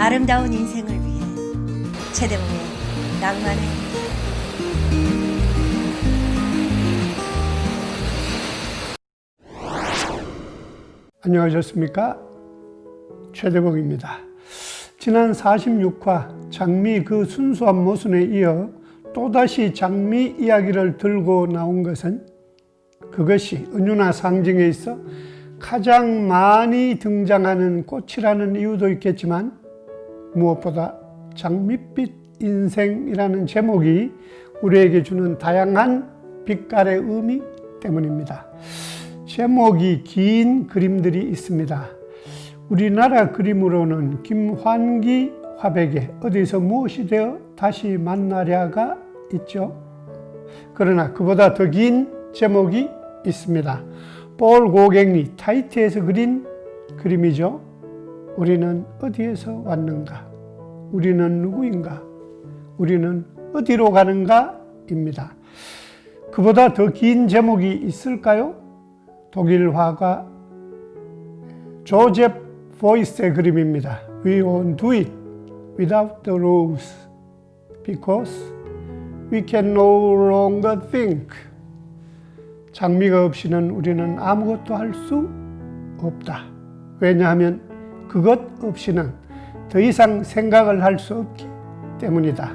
아름다운 인생을 위해 최대봉의 낭만의 안녕하셨습니까? 최대봉입니다. 지난 46화 장미 그 순수한 모순에 이어 또다시 장미 이야기를 들고 나온 것은 그것이 은유나 상징에 있어 가장 많이 등장하는 꽃이라는 이유도 있겠지만 무엇보다 장밋빛 인생이라는 제목이 우리에게 주는 다양한 빛깔의 의미 때문입니다. 제목이 긴 그림들이 있습니다. 우리나라 그림으로는 김환기 화백의 어디서 무엇이 되어 다시 만나랴가 있죠. 그러나 그보다 더 긴 제목이 있습니다. 폴 고갱리 타히티에서 그린 그림이죠. 우리는 어디에서 왔는가? 우리는 누구인가? 우리는 어디로 가는가? 입니다. 그보다 더 긴 제목이 있을까요? 독일 화가 조셉 보이스의 그림입니다. We won't do it without the rose because we can no longer think. 장미가 없이는 우리는 아무것도 할 수 없다. 왜냐하면 그것 없이는 더 이상 생각을 할 수 없기 때문이다.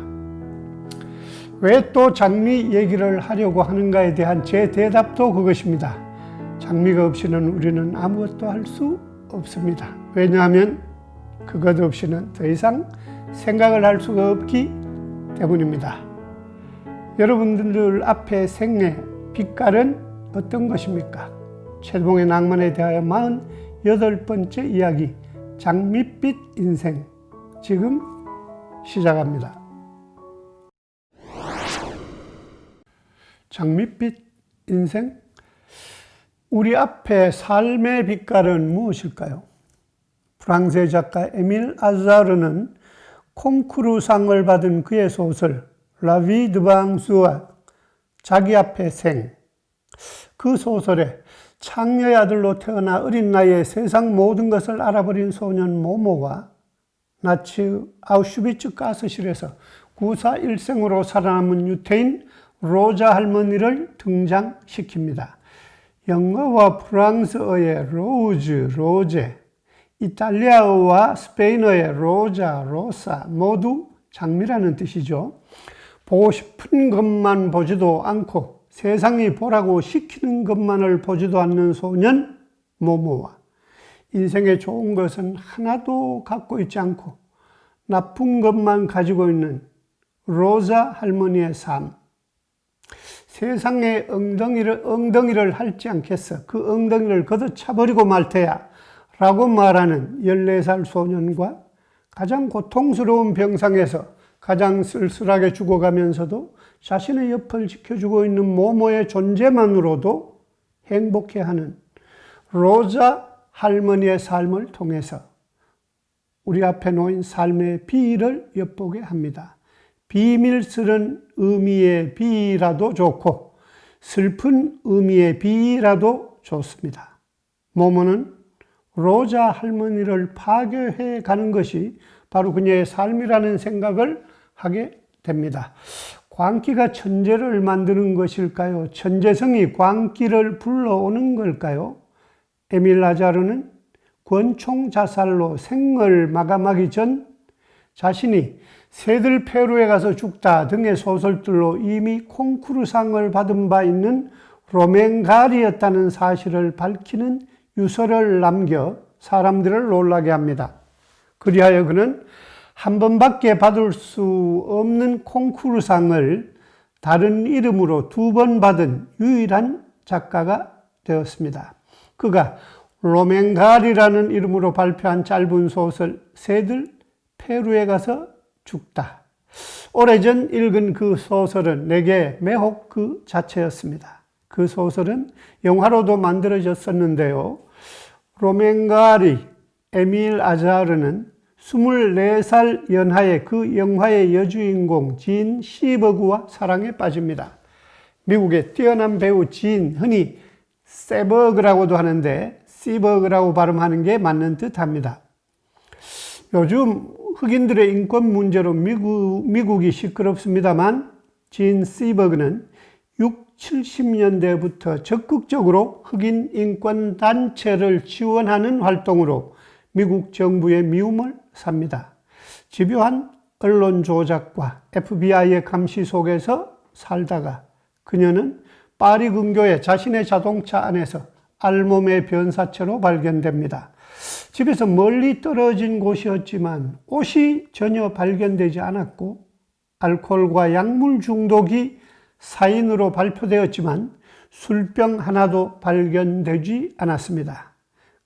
왜 또 장미 얘기를 하려고 하는가에 대한 제 대답도 그것입니다. 장미가 없이는 우리는 아무것도 할 수 없습니다. 왜냐하면 그것 없이는 더 이상 생각을 할 수가 없기 때문입니다. 여러분들 앞에 생애, 빛깔은 어떤 것입니까? 최대봉의 낭만에 대하여 48번째 이야기, 장밋빛 인생, 지금 시작합니다. 장밋빛 인생? 우리 앞에 삶의 빛깔은 무엇일까요? 프랑스의 작가 에밀 아자르는 콩쿠르상을 받은 그의 소설 La vie devant soi, 자기 앞에 생, 그 소설에 창녀의 아들로 태어나 어린 나이에 세상 모든 것을 알아버린 소년 모모와 나치 아우슈비츠 가스실에서 구사일생으로 살아남은 유태인 로자 할머니를 등장시킵니다. 영어와 프랑스어의 로즈, 로제, 이탈리아어와 스페인어의 로자, 로사 모두 장미라는 뜻이죠. 보고 싶은 것만 보지도 않고 세상이 보라고 시키는 것만을 보지도 않는 소년 모모와 인생에 좋은 것은 하나도 갖고 있지 않고 나쁜 것만 가지고 있는 로자 할머니의 삶. 세상에 엉덩이를 핥지 않겠어. 그 엉덩이를 걷어차버리고 말 테야. 라고 말하는 14살 소년과 가장 고통스러운 병상에서 가장 쓸쓸하게 죽어가면서도 자신의 옆을 지켜주고 있는 모모의 존재만으로도 행복해하는 로자 할머니의 삶을 통해서 우리 앞에 놓인 삶의 비를 엿보게 합니다. 비밀스런 의미의 비라도 좋고 슬픈 의미의 비라도 좋습니다. 모모는 로자 할머니를 파괴해 가는 것이 바로 그녀의 삶이라는 생각을 하게 됩니다. 광기가 천재를 만드는 것일까요? 천재성이 광기를 불러오는 걸까요? 에밀 아자르는 권총 자살로 생을 마감하기 전 자신이 새들 페루에 가서 죽다 등의 소설들로 이미 콩쿠르상을 받은 바 있는 로맹가리였다는 사실을 밝히는 유서를 남겨 사람들을 놀라게 합니다. 그리하여 그는 한 번밖에 받을 수 없는 콩쿠르상을 다른 이름으로 2번 받은 유일한 작가가 되었습니다. 그가 로맹가리라는 이름으로 발표한 짧은 소설 새들 페루에 가서 죽다. 오래전 읽은 그 소설은 내게 매혹 그 자체였습니다. 그 소설은 영화로도 만들어졌었는데요. 로맹가리 에밀 아자르는 24살 연하의 그 영화의 여주인공 진 시버그와 사랑에 빠집니다. 미국의 뛰어난 배우 진, 흔히 세버그라고도 하는데 시버그라고 발음하는 게 맞는 듯 합니다. 요즘 흑인들의 인권 문제로 미국이 시끄럽습니다만 진 시버그는 70년대부터 적극적으로 흑인 인권 단체를 지원하는 활동으로 미국 정부의 미움을 삽니다. 집요한 언론 조작과 FBI의 감시 속에서 살다가 그녀는 파리 근교의 자신의 자동차 안에서 알몸의 변사체로 발견됩니다. 집에서 멀리 떨어진 곳이었지만 옷이 전혀 발견되지 않았고 알코올과 약물 중독이 사인으로 발표되었지만 술병 하나도 발견되지 않았습니다.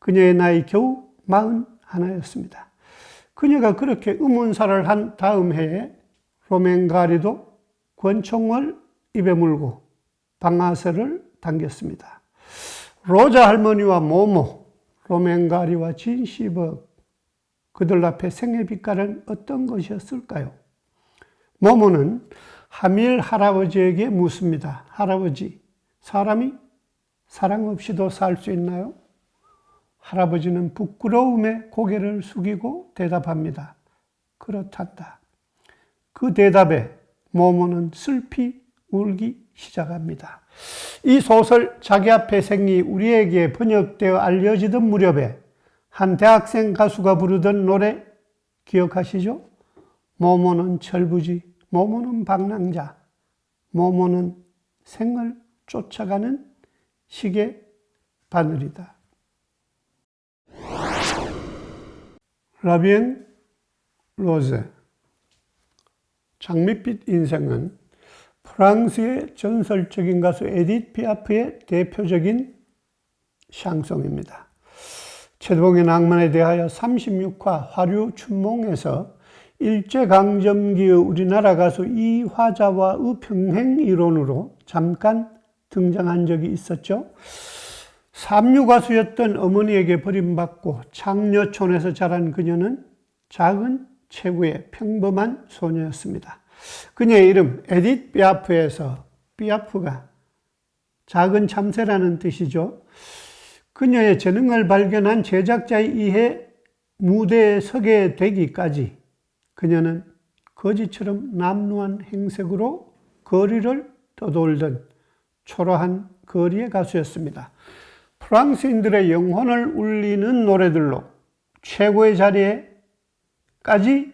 그녀의 나이 겨우 41였습니다. 그녀가 그렇게 의문사를 한 다음 해에 로맨가리도 권총을 입에 물고 방아쇠를 당겼습니다. 로자 할머니와 모모, 로맨가리와 진 시버그, 그들 앞에 생애 빛깔은 어떤 것이었을까요? 모모는 하밀 할아버지에게 묻습니다. 할아버지, 사람이 사랑 없이도 살 수 있나요? 할아버지는 부끄러움에 고개를 숙이고 대답합니다. 그렇단다. 그 대답에 모모는 슬피 울기 시작합니다. 이 소설 자기 앞에 생이 우리에게 번역되어 알려지던 무렵에 한 대학생 가수가 부르던 노래 기억하시죠? 모모는 철부지, 모모는 방랑자, 모모는 생을 쫓아가는 시계 바늘이다. 라비엥 로제, 장밋빛 인생은 프랑스의 전설적인 가수 에디트 피아프의 대표적인 샹송입니다. 최도봉의 낭만에 대하여 36화 화류 춘몽에서 일제강점기의 우리나라 가수 이화자와의 평행 이론으로 잠깐 등장한 적이 있었죠. 삼류 가수였던 어머니에게 버림받고 창녀촌에서 자란 그녀는 작은 체구의 평범한 소녀였습니다. 그녀의 이름 에디트 피아프에서 피아프가 작은 참새라는 뜻이죠. 그녀의 재능을 발견한 제작자에 의해 무대에 서게 되기까지 그녀는 거지처럼 남루한 행색으로 거리를 떠돌던 초라한 거리의 가수였습니다. 프랑스인들의 영혼을 울리는 노래들로 최고의 자리에까지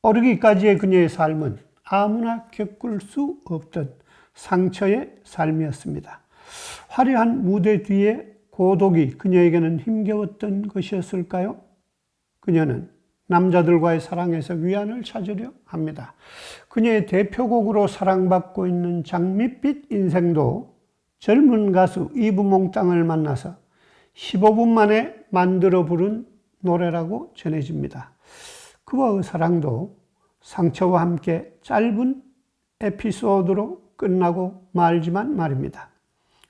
오르기까지의 그녀의 삶은 아무나 겪을 수 없던 상처의 삶이었습니다. 화려한 무대 뒤에 고독이 그녀에게는 힘겨웠던 것이었을까요? 그녀는 남자들과의 사랑에서 위안을 찾으려 합니다. 그녀의 대표곡으로 사랑받고 있는 장밋빛 인생도 젊은 가수 이브몽땅을 만나서 15분 만에 만들어 부른 노래라고 전해집니다. 그와의 사랑도 상처와 함께 짧은 에피소드로 끝나고 말지만 말입니다.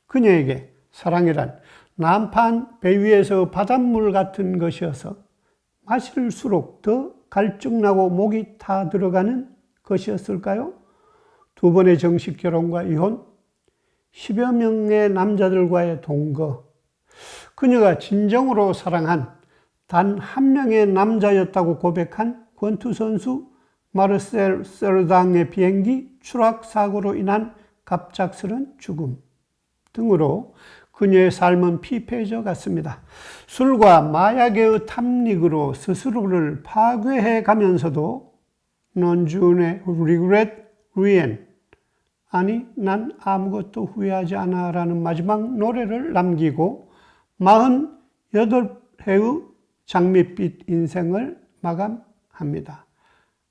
그녀에게 사랑이란 난판 배 위에서 바닷물 같은 것이어서 마실수록 더 갈증나고 목이 타 들어가는 것이었을까요? 두 번의 정식 결혼과 이혼, 10여 명의 남자들과의 동거, 그녀가 진정으로 사랑한 단 한 명의 남자였다고 고백한 권투선수 마르셀 서르당의 비행기 추락 사고로 인한 갑작스런 죽음 등으로 그녀의 삶은 피폐해져 갔습니다. 술과 마약의 탐닉으로 스스로를 파괴해 가면서도 Non je ne regrette rien, 아니 난 아무것도 후회하지 않아 라는 마지막 노래를 남기고 48회의 장밋빛 인생을 마감합니다.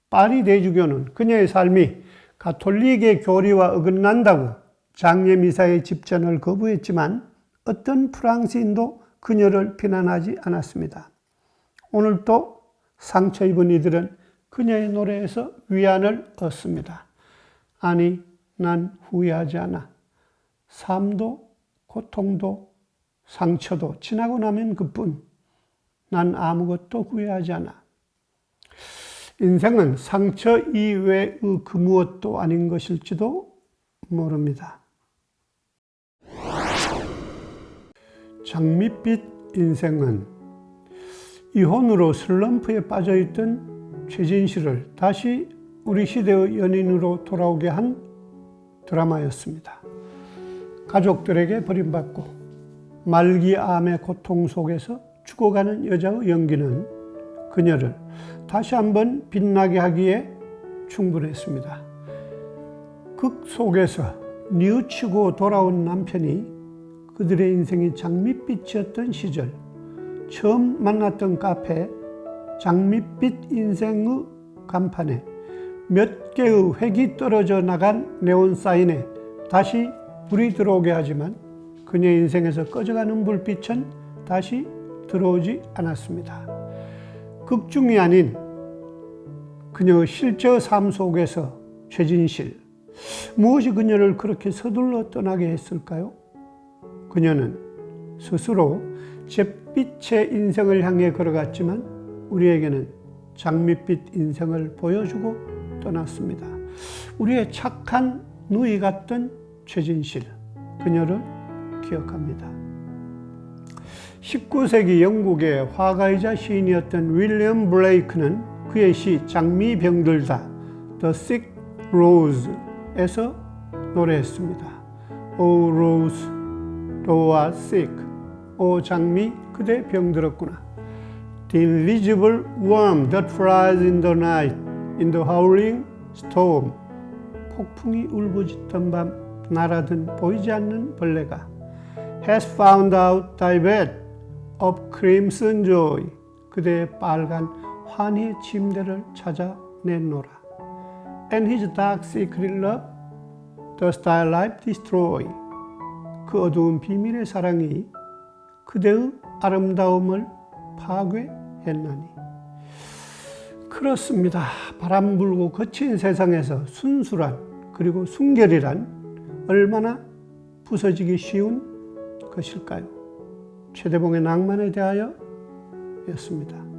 파리 대주교는 그녀의 삶이 가톨릭의 교리와 어긋난다고 장례 미사의 집전을 거부했지만 어떤 프랑스인도 그녀를 비난하지 않았습니다. 오늘도 상처 입은 이들은 그녀의 노래에서 위안을 얻습니다. 아니, 난 후회하지 않아. 삶도 고통도 상처도 지나고 나면 그뿐. 난 아무것도 후회하지 않아. 인생은 상처 이외의 그 무엇도 아닌 것일지도 모릅니다. 장밋빛 인생은 이혼으로 슬럼프에 빠져있던 최진실을 다시 우리 시대의 연인으로 돌아오게 한 드라마였습니다. 가족들에게 버림받고 말기암의 고통 속에서 죽어가는 여자의 연기는 그녀를 다시 한번 빛나게 하기에 충분했습니다. 극 속에서 뉘우치고 돌아온 남편이 그들의 인생이 장밋빛이었던 시절, 처음 만났던 카페 장밋빛 인생의 간판에 몇 개의 획이 떨어져 나간 네온 사인에 다시 불이 들어오게 하지만 그녀의 인생에서 꺼져가는 불빛은 다시 들어오지 않았습니다. 극중이 아닌 그녀의 실제 삶 속에서 최진실, 무엇이 그녀를 그렇게 서둘러 떠나게 했을까요? 그녀는 스스로 잿빛의 인생을 향해 걸어갔지만 우리에게는 장밋빛 인생을 보여주고 떠났습니다. 우리의 착한 누이 같던 최진실, 그녀를 기억합니다. 19세기 영국의 화가이자 시인이었던 윌리엄 블레이크는 그의 시 장미 병들다 The Sick Rose에서 노래했습니다. O Rose, thou art sick. 오 장미, 그대 병들었구나. The invisible worm that flies in the night, in the howling storm. 폭풍이 울부짖던 밤 날아든 보이지 않는 벌레가 has found out thy bed of crimson joy. 그대의 빨간 환희의 침대를 찾아내노라. And his dark secret love does thy life destroy. 그 어두운 비밀의 사랑이 그대의 아름다움을 파괴했나니. 그렇습니다. 바람 불고 거친 세상에서 순수란 그리고 순결이란 얼마나 부서지기 쉬운 것일까요? 최대봉의 낭만에 대하여 였습니다.